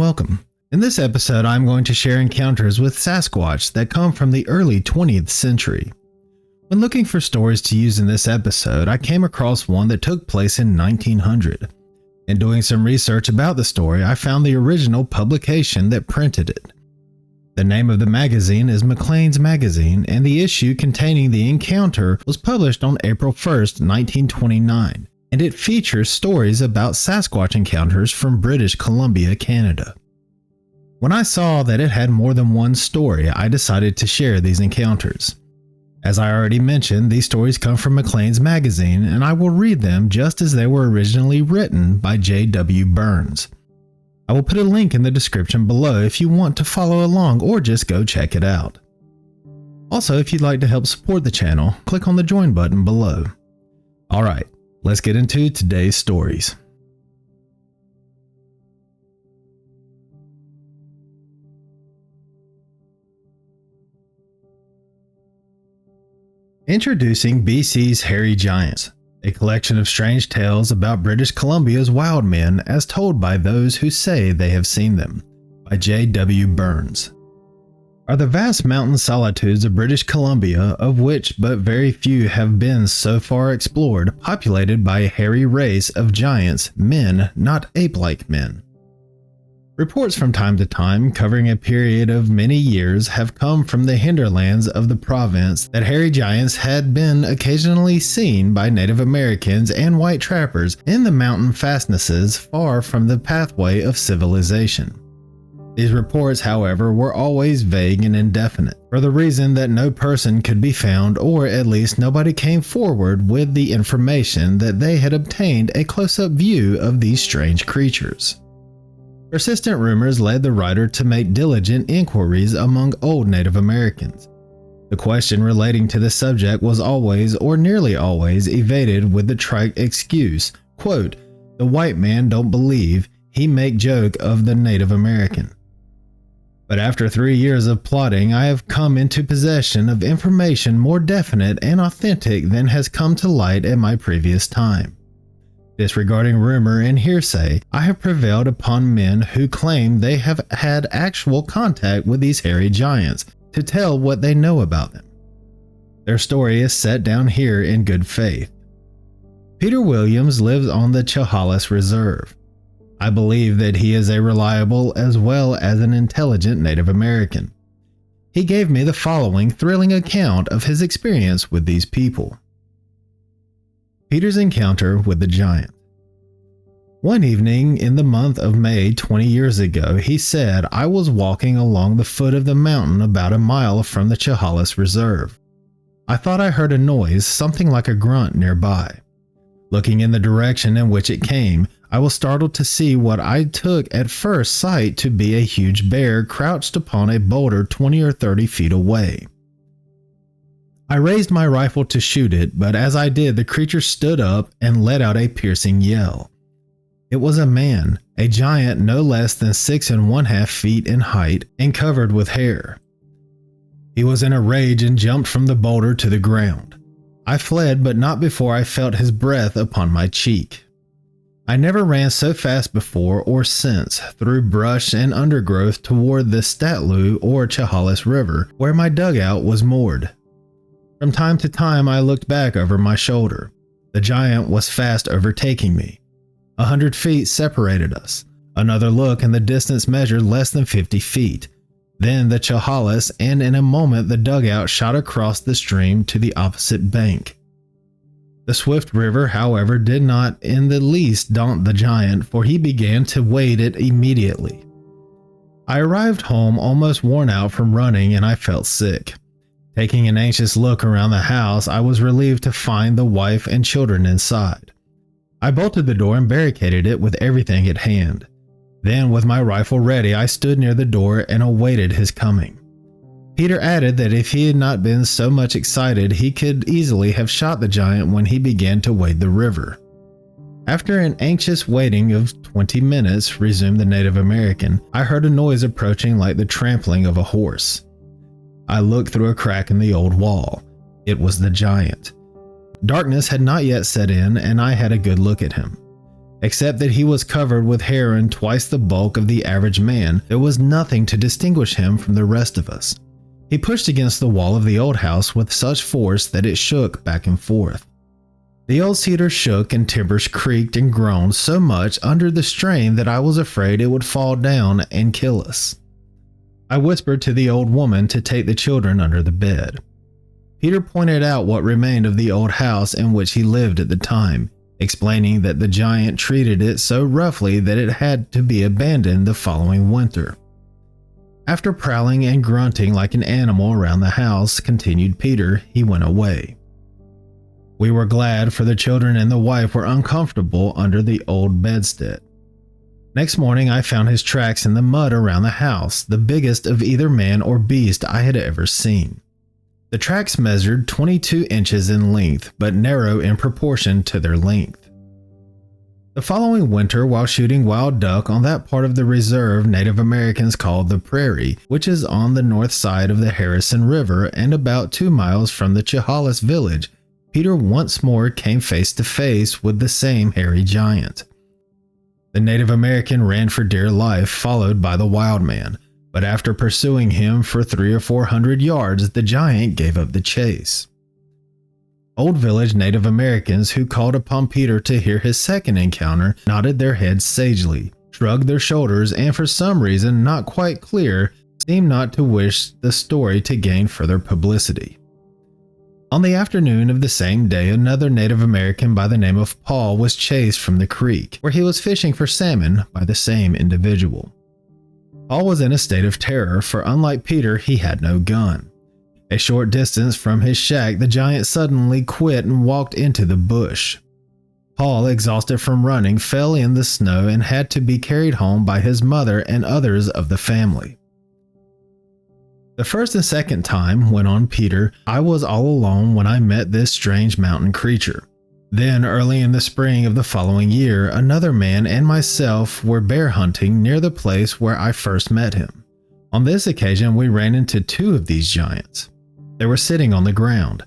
welcome. In this episode, I'm going to share encounters with Sasquatch that come from the early 20th century. When looking for stories to use in this episode, I came across one that took place in 1900. In doing some research about the story, I found the original publication that printed it. The name of the magazine is Maclean's magazine, and the issue containing the encounter was published on April 1st, 1929. And it features stories about Sasquatch encounters from British Columbia, Canada. When I saw that it had more than one story, I decided to share these encounters. As I already mentioned, these stories come from Maclean's magazine, and I will read them just as they were originally written by J.W. Burns. I will put a link in the description below if you want to follow along or just go check it out. Also, if you'd like to help support the channel, click on the join button below. Alright. Let's get into today's stories. Introducing BC's Hairy Giants, a collection of strange tales about British Columbia's wild men as told by those who say they have seen them, by J.W. Burns. Are the vast mountain solitudes of British Columbia, of which but very few have been so far explored, populated by a hairy race of giants, men, not ape-like men. Reports from time to time, covering a period of many years, have come from the hinterlands of the province that hairy giants had been occasionally seen by Native Americans and white trappers in the mountain fastnesses far from the pathway of civilization. These reports, however, were always vague and indefinite, for the reason that no person could be found, or at least nobody came forward with the information that they had obtained a close-up view of these strange creatures. Persistent rumors led the writer to make diligent inquiries among old Native Americans. The question relating to the subject was always, or nearly always, evaded with the trite excuse, quote, "The white man don't believe, he make joke of the Native American." But after 3 years of plotting, I have come into possession of information more definite and authentic than has come to light at my previous time. Disregarding rumor and hearsay, I have prevailed upon men who claim they have had actual contact with these hairy giants to tell what they know about them. Their story is set down here in good faith. Peter Williams lives on the Chehalis Reserve. I believe that he is a reliable as well as an intelligent Native American. He gave me the following thrilling account of his experience with these people. Peter's encounter with the giant. One evening in the month of May 20 years ago, he said, I was walking along the foot of the mountain about a mile from the Chehalis Reserve. I thought I heard a noise, something like a grunt nearby. Looking in the direction in which it came, I was startled to see what I took at first sight to be a huge bear crouched upon a boulder 20 or 30 feet away. I raised my rifle to shoot it, but as I did, the creature stood up and let out a piercing yell. It was a man, a giant no less than 6 1/2 feet in height and covered with hair. He was in a rage and jumped from the boulder to the ground. I fled, but not before I felt his breath upon my cheek. I never ran so fast before or since through brush and undergrowth toward the Statlu or Chehalis River, where my dugout was moored. From time to time I looked back over my shoulder. The giant was fast overtaking me. 100 feet separated us. Another look and the distance measured less than 50 feet. Then the Chehalis, and in a moment the dugout shot across the stream to the opposite bank. The swift river, however, did not in the least daunt the giant, for he began to wade it immediately. I arrived home almost worn out from running, and I felt sick. Taking an anxious look around the house, I was relieved to find the wife and children inside. I bolted the door and barricaded it with everything at hand. Then, with my rifle ready, I stood near the door and awaited his coming. Peter added that if he had not been so much excited, he could easily have shot the giant when he began to wade the river. After an anxious waiting of 20 minutes, resumed the Native American, I heard a noise approaching like the trampling of a horse. I looked through a crack in the old wall. It was the giant. Darkness had not yet set in, and I had a good look at him. Except that he was covered with hair and twice the bulk of the average man, there was nothing to distinguish him from the rest of us. He pushed against the wall of the old house with such force that it shook back and forth. The old cedar shook and timbers creaked and groaned so much under the strain that I was afraid it would fall down and kill us. I whispered to the old woman to take the children under the bed. Peter pointed out what remained of the old house in which he lived at the time, explaining that the giant treated it so roughly that it had to be abandoned the following winter. After prowling and grunting like an animal around the house, continued Peter, he went away. We were glad, for the children and the wife were uncomfortable under the old bedstead. Next morning I found his tracks in the mud around the house, the biggest of either man or beast I had ever seen. The tracks measured 22 inches in length, but narrow in proportion to their length. The following winter, while shooting wild duck on that part of the reserve Native Americans called the Prairie, which is on the north side of the Harrison River and about 2 miles from the Chehalis village, Peter once more came face to face with the same hairy giant. The Native American ran for dear life, followed by the wild man. But after pursuing him for 300 or 400 yards, the giant gave up the chase. Old village Native Americans who called upon Peter to hear his second encounter nodded their heads sagely, shrugged their shoulders, and for some reason not quite clear, seemed not to wish the story to gain further publicity. On the afternoon of the same day, another Native American by the name of Paul was chased from the creek, where he was fishing for salmon, by the same individual. Paul was in a state of terror, for unlike Peter, he had no gun. A short distance from his shack, the giant suddenly quit and walked into the bush. Paul, exhausted from running, fell in the snow and had to be carried home by his mother and others of the family. The first and second time, went on Peter, I was all alone when I met this strange mountain creature. Then, early in the spring of the following year, another man and myself were bear hunting near the place where I first met him. On this occasion, we ran into 2 of these giants. They were sitting on the ground.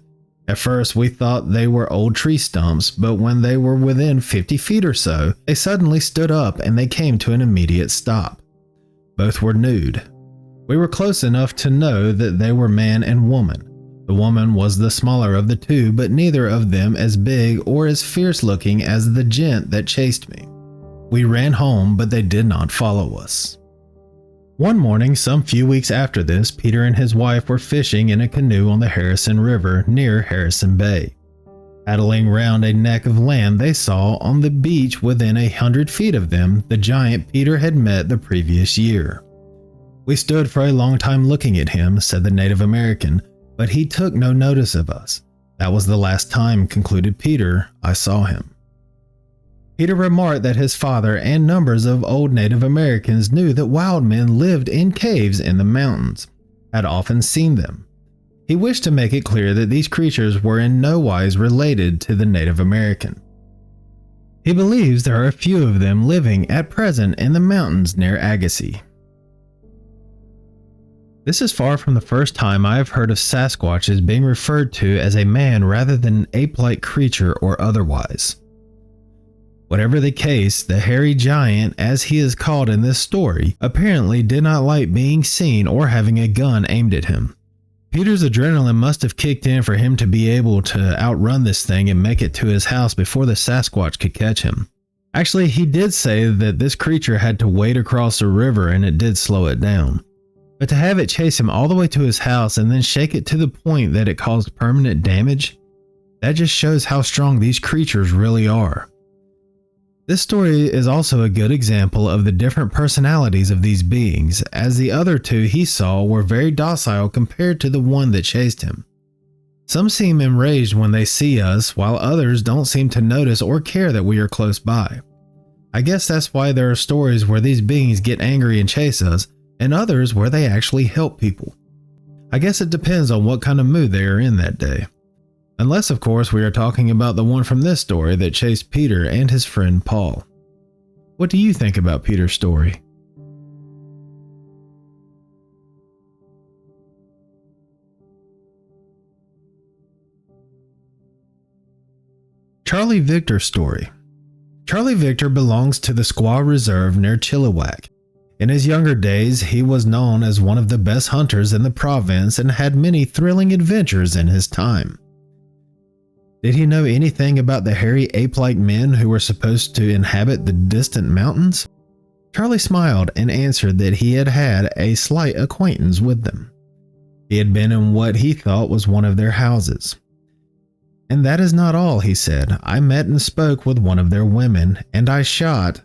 At first, we thought they were old tree stumps, but when they were within 50 feet or so, they suddenly stood up and they came to an immediate stop. Both were nude. We were close enough to know that they were man and woman. The woman was the smaller of the 2, but neither of them as big or as fierce looking as the gent that chased me. We ran home, but they did not follow us. One morning, some few weeks after this, Peter and his wife were fishing in a canoe on the Harrison River near Harrison Bay. Paddling round a neck of land, they saw on the beach within 100 feet of them the giant Peter had met the previous year. We stood for a long time looking at him, said the Native American, but he took no notice of us. That was the last time, concluded Peter, I saw him. Peter remarked that his father and numbers of old Native Americans knew that wild men lived in caves in the mountains, had often seen them. He wished to make it clear that these creatures were in no wise related to the Native American. He believes there are a few of them living at present in the mountains near Agassiz. This is far from the first time I have heard of Sasquatches being referred to as a man rather than an ape-like creature or otherwise. Whatever the case, the hairy giant, as he is called in this story, apparently did not like being seen or having a gun aimed at him. Peter's adrenaline must have kicked in for him to be able to outrun this thing and make it to his house before the Sasquatch could catch him. Actually, he did say that this creature had to wade across the river and it did slow it down. But to have it chase him all the way to his house and then shake it to the point that it caused permanent damage, that just shows how strong these creatures really are. This story is also a good example of the different personalities of these beings, as the other 2 he saw were very docile compared to the one that chased him. Some seem enraged when they see us, while others don't seem to notice or care that we are close by. I guess that's why there are stories where these beings get angry and chase us, and others where they actually help people. I guess it depends on what kind of mood they are in that day. Unless, of course, we are talking about the one from this story that chased Peter and his friend Paul. What do you think about Peter's story? Charlie Victor's story. Charlie Victor belongs to the Squaw Reserve near Chilliwack. In his younger days, he was known as one of the best hunters in the province and had many thrilling adventures in his time. Did he know anything about the hairy ape-like men who were supposed to inhabit the distant mountains? Charlie smiled and answered that he had had a slight acquaintance with them. He had been in what he thought was one of their houses. And that is not all, he said. I met and spoke with one of their women, and I shot.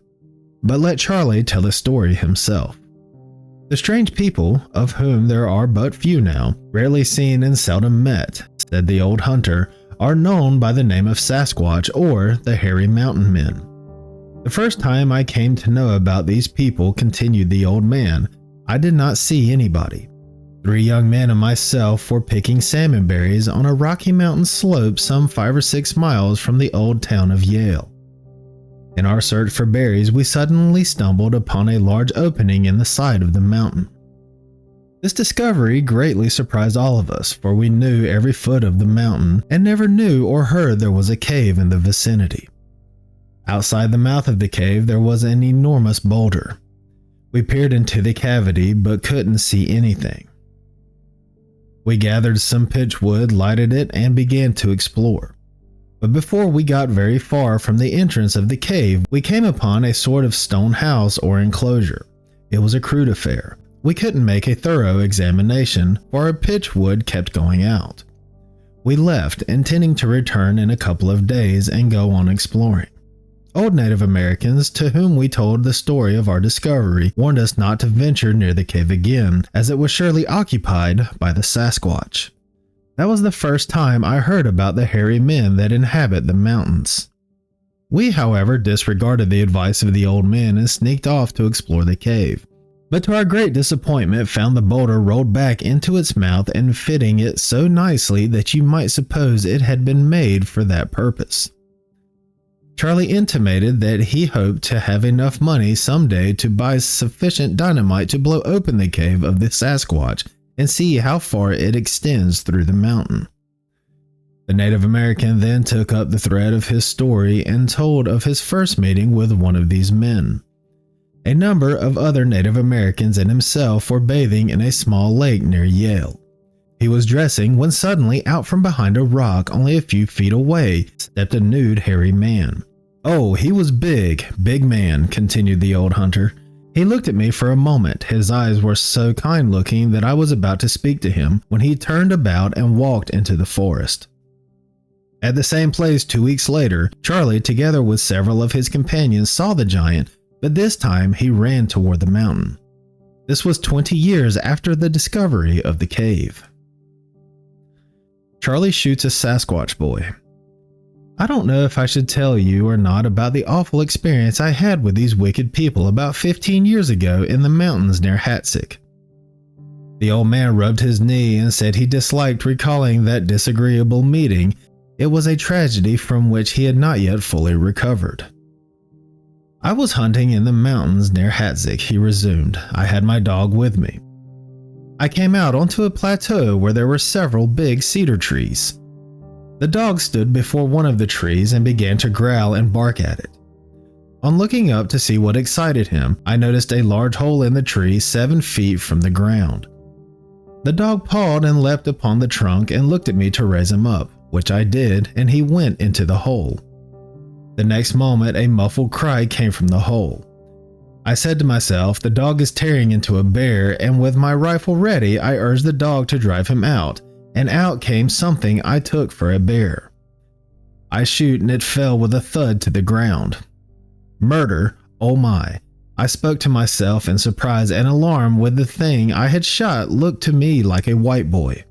But let Charlie tell the story himself. The strange people, of whom there are but few now, rarely seen and seldom met, said the old hunter, are known by the name of Sasquatch or the Hairy Mountain Men. The first time I came to know about these people, continued the old man, I did not see anybody. 3 young men and myself were picking salmon berries on a rocky mountain slope some 5 or 6 miles from the old town of Yale. In our search for berries, we suddenly stumbled upon a large opening in the side of the mountain. This discovery greatly surprised all of us, for we knew every foot of the mountain and never knew or heard there was a cave in the vicinity. Outside the mouth of the cave there was an enormous boulder. We peered into the cavity but couldn't see anything. We gathered some pitchwood, lighted it, and began to explore. But before we got very far from the entrance of the cave, we came upon a sort of stone house or enclosure. It was a crude affair. We couldn't make a thorough examination, for our pitchwood kept going out. We left, intending to return in a couple of days and go on exploring. Old Native Americans, to whom we told the story of our discovery, warned us not to venture near the cave again, as it was surely occupied by the Sasquatch. That was the first time I heard about the hairy men that inhabit the mountains. We, however, disregarded the advice of the old men and sneaked off to explore the cave. But to our great disappointment, found the boulder rolled back into its mouth and fitting it so nicely that you might suppose it had been made for that purpose. Charlie intimated that he hoped to have enough money someday to buy sufficient dynamite to blow open the cave of the Sasquatch and see how far it extends through the mountain. The Native American then took up the thread of his story and told of his first meeting with one of these men. A number of other Native Americans and himself were bathing in a small lake near Yale. He was dressing when suddenly out from behind a rock only a few feet away stepped a nude hairy man. Oh, he was big man, continued the old hunter. He looked at me for a moment. His eyes were so kind looking that I was about to speak to him when he turned about and walked into the forest. At the same place 2 weeks later, Charlie, together with several of his companions, saw the giant, but this time he ran toward the mountain. This was 20 years after the discovery of the cave. Charlie shoots a Sasquatch boy. I don't know if I should tell you or not about the awful experience I had with these wicked people about 15 years ago in the mountains near Hatsick. The old man rubbed his knee and said he disliked recalling that disagreeable meeting. It was a tragedy from which he had not yet fully recovered. I was hunting in the mountains near Hatsick, he resumed. I had my dog with me. I came out onto a plateau where there were several big cedar trees. The dog stood before one of the trees and began to growl and bark at it. On looking up to see what excited him, I noticed a large hole in the tree 7 feet from the ground. The dog pawed and leapt upon the trunk and looked at me to raise him up, which I did, and he went into the hole. The next moment, a muffled cry came from the hole. I said to myself, the dog is tearing into a bear, and with my rifle ready, I urged the dog to drive him out, and out came something I took for a bear. I shoot and it fell with a thud to the ground. Murder, oh my. I spoke to myself in surprise and alarm when the thing I had shot looked to me like a white boy.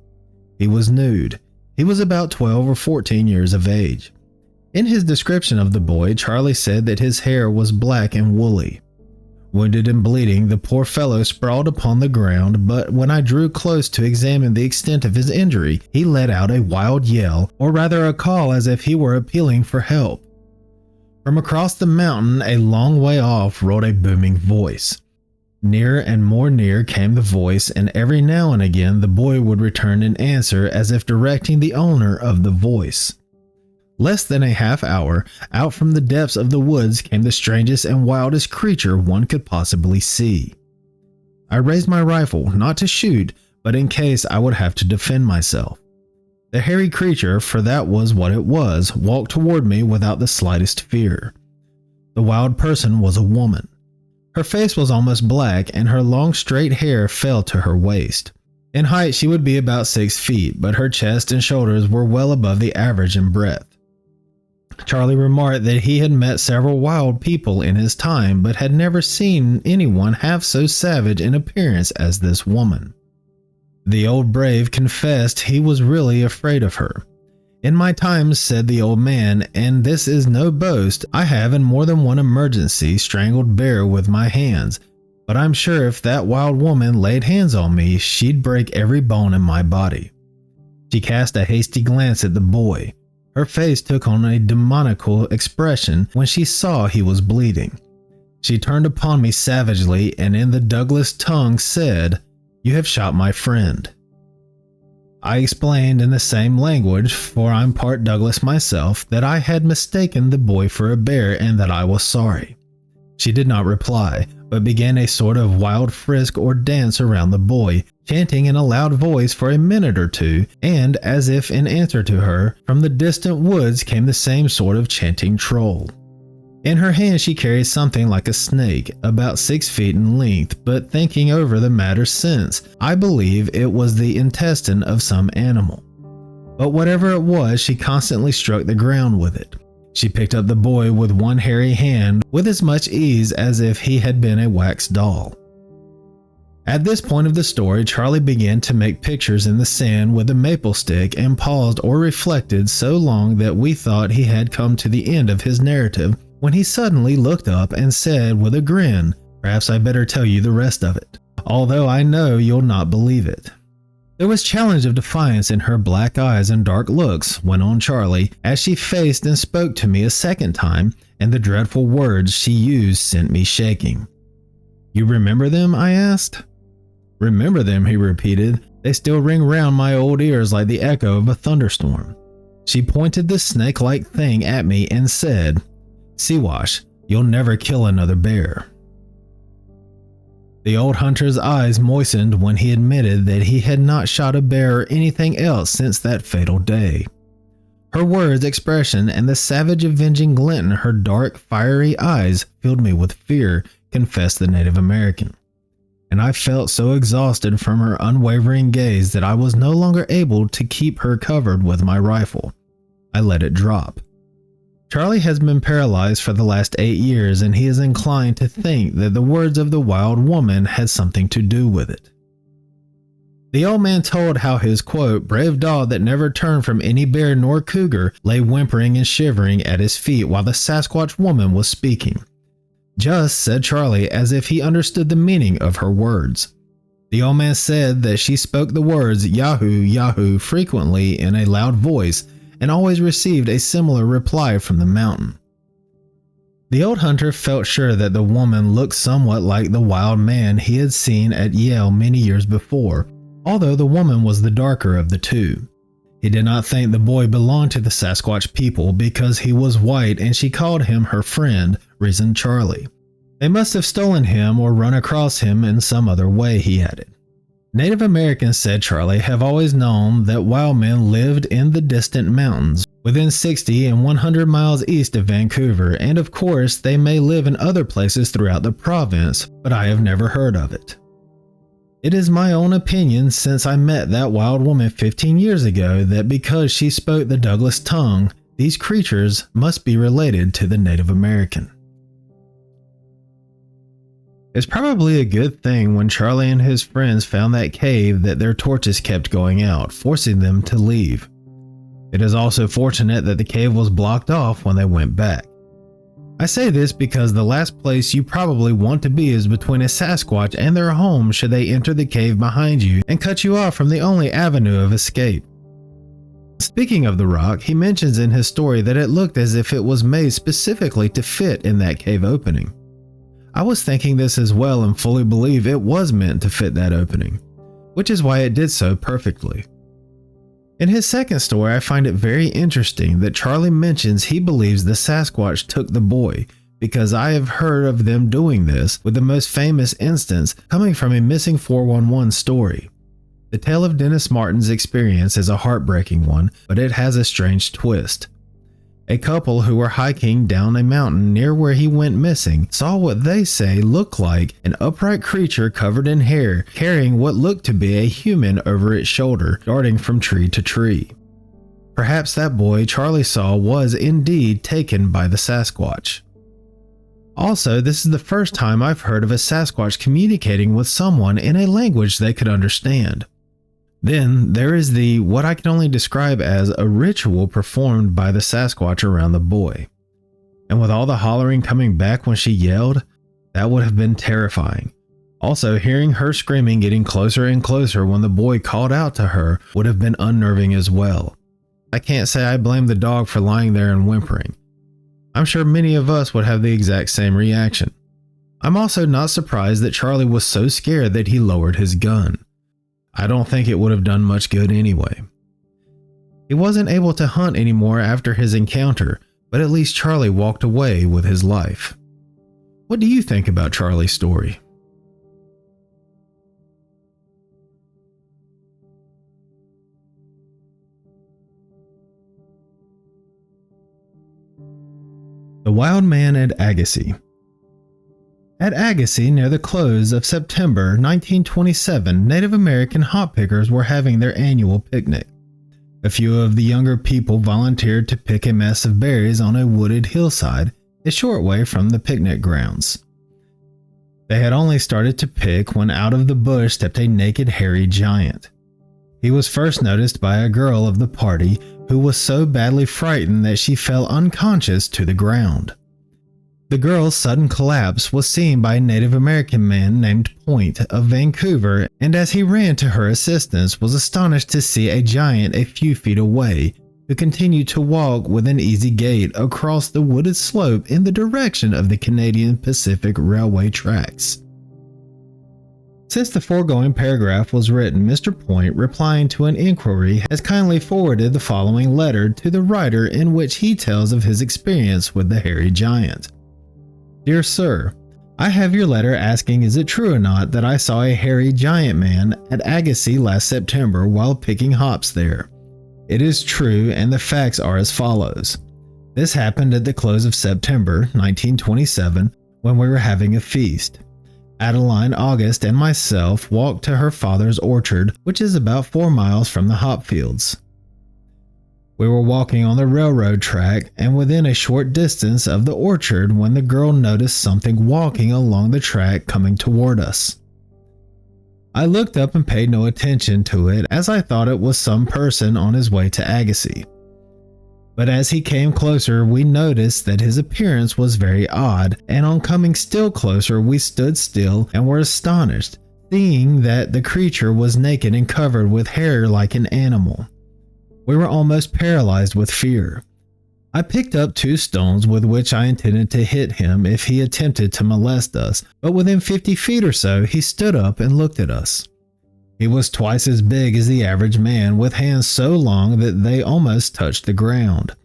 He was nude. He was about 12 or 14 years of age. In his description of the boy, Charlie said that his hair was black and woolly. Wounded and bleeding, the poor fellow sprawled upon the ground, but when I drew close to examine the extent of his injury, he let out a wild yell, or rather a call as if he were appealing for help. From across the mountain, a long way off, rolled a booming voice. Nearer and more near came the voice, and every now and again the boy would return an answer as if directing the owner of the voice. Less than a half hour out from the depths of the woods came the strangest and wildest creature one could possibly see. I raised my rifle, not to shoot, but in case I would have to defend myself. The hairy creature, for that was what it was, walked toward me without the slightest fear. The wild person was a woman. Her face was almost black and her long straight hair fell to her waist. In height she would be about 6 feet, but her chest and shoulders were well above the average in breadth. Charlie remarked that he had met several wild people in his time, but had never seen anyone half so savage in appearance as this woman. The old brave confessed he was really afraid of her. In my time, said the old man, and this is no boast, I have in more than one emergency strangled bear with my hands, but I'm sure if that wild woman laid hands on me, she'd break every bone in my body. She cast a hasty glance at the boy. Her face took on a demoniacal expression when she saw he was bleeding. She turned upon me savagely and in the Douglas tongue said, "You have shot my friend." I explained in the same language, for I'm part Douglas myself, that I had mistaken the boy for a bear and that I was sorry. She did not reply, but began a sort of wild frisk or dance around the boy, chanting in a loud voice for a minute or two, and as if in answer to her, from the distant woods came the same sort of chanting troll. In her hand she carried something like a snake, about 6 feet in length, but thinking over the matter since, I believe it was the intestine of some animal. But whatever it was, she constantly struck the ground with it. She picked up the boy with one hairy hand with as much ease as if he had been a wax doll. At this point of the story, Charlie began to make pictures in the sand with a maple stick and paused or reflected so long that we thought he had come to the end of his narrative when he suddenly looked up and said with a grin, "Perhaps I better tell you the rest of it, although I know you'll not believe it." There was challenge of defiance in her black eyes and dark looks, went on Charlie, as she faced and spoke to me a second time, and the dreadful words she used sent me shaking. "You remember them?" I asked. "Remember them," he repeated. "They still ring round my old ears like the echo of a thunderstorm." She pointed the snake-like thing at me and said, "Siwash, you'll never kill another bear." The old hunter's eyes moistened when he admitted that he had not shot a bear or anything else since that fatal day. Her words, expression, and the savage avenging glint in her dark, fiery eyes filled me with fear, confessed the Native American. And I felt so exhausted from her unwavering gaze that I was no longer able to keep her covered with my rifle. I let it drop. Charlie has been paralyzed for the last 8 years, and he is inclined to think that the words of the wild woman had something to do with it. The old man told how his, quote, brave dog that never turned from any bear nor cougar lay whimpering and shivering at his feet while the Sasquatch woman was speaking. Just, said Charlie, as if he understood the meaning of her words. The old man said that she spoke the words Yahoo, Yahoo frequently in a loud voice, and always received a similar reply from the mountain. The old hunter felt sure that the woman looked somewhat like the wild man he had seen at Yale many years before, although the woman was the darker of the two. He did not think the boy belonged to the Sasquatch people because he was white and she called him her friend, reasoned Charlie. They must have stolen him or run across him in some other way, he added. Native Americans, said Charlie, have always known that wild men lived in the distant mountains, within 60 and 100 miles east of Vancouver, and of course they may live in other places throughout the province, but I have never heard of it. It is my own opinion since I met that wild woman 15 years ago that because she spoke the Douglas tongue, these creatures must be related to the Native American. It's probably a good thing when Charlie and his friends found that cave that their torches kept going out, forcing them to leave. It is also fortunate that the cave was blocked off when they went back. I say this because the last place you probably want to be is between a Sasquatch and their home should they enter the cave behind you and cut you off from the only avenue of escape. Speaking of the rock, he mentions in his story that it looked as if it was made specifically to fit in that cave opening. I was thinking this as well and fully believe it was meant to fit that opening, which is why it did so perfectly. In his second story, I find it very interesting that Charlie mentions he believes the Sasquatch took the boy, because I have heard of them doing this, with the most famous instance coming from a missing 411 story. The tale of Dennis Martin's experience is a heartbreaking one, but it has a strange twist. A couple who were hiking down a mountain near where he went missing saw what they say looked like an upright creature covered in hair, carrying what looked to be a human over its shoulder, darting from tree to tree. Perhaps that boy Charlie saw was indeed taken by the Sasquatch. Also, this is the first time I've heard of a Sasquatch communicating with someone in a language they could understand. Then there is what I can only describe as a ritual performed by the Sasquatch around the boy. And with all the hollering coming back when she yelled, that would have been terrifying. Also, hearing her screaming getting closer and closer when the boy called out to her would have been unnerving as well. I can't say I blame the dog for lying there and whimpering. I'm sure many of us would have the exact same reaction. I'm also not surprised that Charlie was so scared that he lowered his gun. I don't think it would have done much good anyway. He wasn't able to hunt anymore after his encounter, but at least Charlie walked away with his life. What do you think about Charlie's story? The Wild Man at Agassiz. At Agassiz, near the close of September 1927, Native American hop pickers were having their annual picnic. A few of the younger people volunteered to pick a mess of berries on a wooded hillside, a short way from the picnic grounds. They had only started to pick when out of the bush stepped a naked, hairy giant. He was first noticed by a girl of the party who was so badly frightened that she fell unconscious to the ground. The girl's sudden collapse was seen by a Native American man named Point of Vancouver, and as he ran to her assistance, was astonished to see a giant a few feet away, who continued to walk with an easy gait across the wooded slope in the direction of the Canadian Pacific Railway tracks. Since the foregoing paragraph was written, Mr. Point, replying to an inquiry, has kindly forwarded the following letter to the writer in which he tells of his experience with the hairy giant. Dear Sir, I have your letter asking is it true or not that I saw a hairy giant man at Agassiz last September while picking hops there. It is true, and the facts are as follows. This happened at the close of September 1927 when we were having a feast. Adeline August and myself walked to her father's orchard, which is about 4 miles from the hop fields. We were walking on the railroad track and within a short distance of the orchard when the girl noticed something walking along the track coming toward us. I looked up and paid no attention to it as I thought it was some person on his way to Agassiz. But as he came closer, we noticed that his appearance was very odd, and on coming still closer, we stood still and were astonished, seeing that the creature was naked and covered with hair like an animal. We were almost paralyzed with fear. I picked up 2 stones with which I intended to hit him if he attempted to molest us, but within 50 feet or so, he stood up and looked at us. He was twice as big as the average man, with hands so long that they almost touched the ground.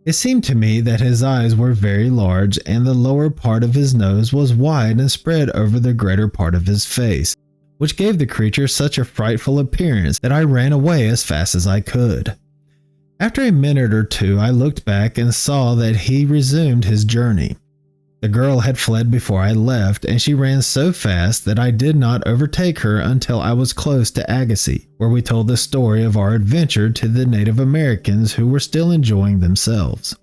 It seemed to me that his eyes were very large and the lower part of his nose was wide and spread over the greater part of his face, which gave the creature such a frightful appearance that I ran away as fast as I could. After a minute or two, I looked back and saw that he resumed his journey. The girl had fled before I left, and she ran so fast that I did not overtake her until I was close to Agassiz, where we told the story of our adventure to the Native Americans who were still enjoying themselves.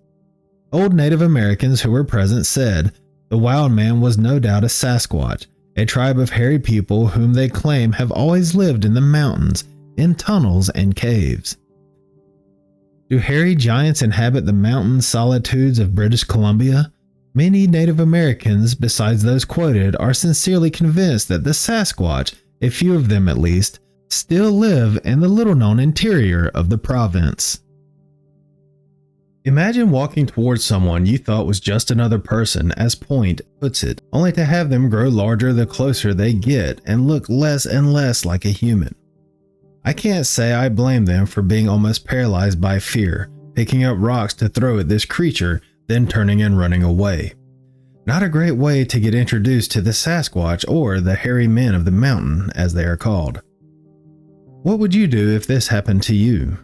Old Native Americans who were present said the wild man was no doubt a Sasquatch, a tribe of hairy people whom they claim have always lived in the mountains, in tunnels and caves. Do hairy giants inhabit the mountain solitudes of British Columbia? Many Native Americans, besides those quoted, are sincerely convinced that the Sasquatch, a few of them at least, still live in the little-known interior of the province. Imagine walking towards someone you thought was just another person, as Point puts it, only to have them grow larger the closer they get and look less and less like a human. I can't say I blame them for being almost paralyzed by fear, picking up rocks to throw at this creature, then turning and running away. Not a great way to get introduced to the Sasquatch or the hairy men of the mountain, as they are called. What would you do if this happened to you?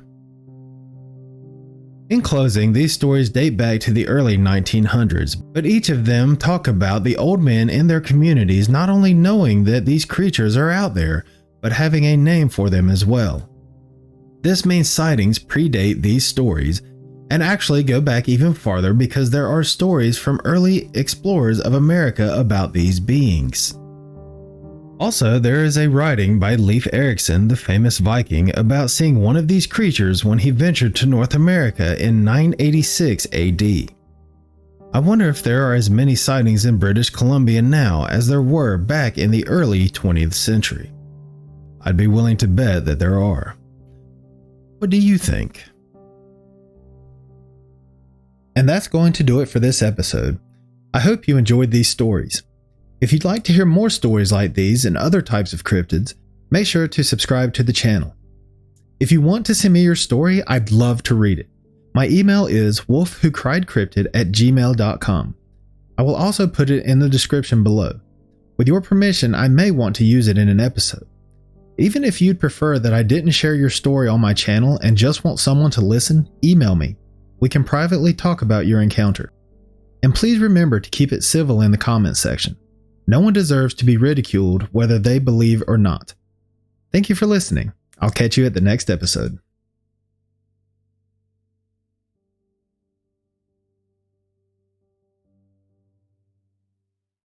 In closing, these stories date back to the early 1900s, but each of them talk about the old men in their communities not only knowing that these creatures are out there, but having a name for them as well. This means sightings predate these stories and actually go back even farther because there are stories from early explorers of America about these beings. Also, there is a writing by Leif Erikson, the famous Viking, about seeing one of these creatures when he ventured to North America in 986 AD. I wonder if there are as many sightings in British Columbia now as there were back in the early 20th century. I'd be willing to bet that there are. What do you think? And that's going to do it for this episode. I hope you enjoyed these stories. If you'd like to hear more stories like these and other types of cryptids, make sure to subscribe to the channel. If you want to send me your story, I'd love to read it. My email is wolfwhocriedcryptid@gmail.com. I will also put it in the description below. With your permission, I may want to use it in an episode. Even if you'd prefer that I didn't share your story on my channel and just want someone to listen, email me. We can privately talk about your encounter. And please remember to keep it civil in the comments section. No one deserves to be ridiculed whether they believe or not. Thank you for listening. I'll catch you at the next episode.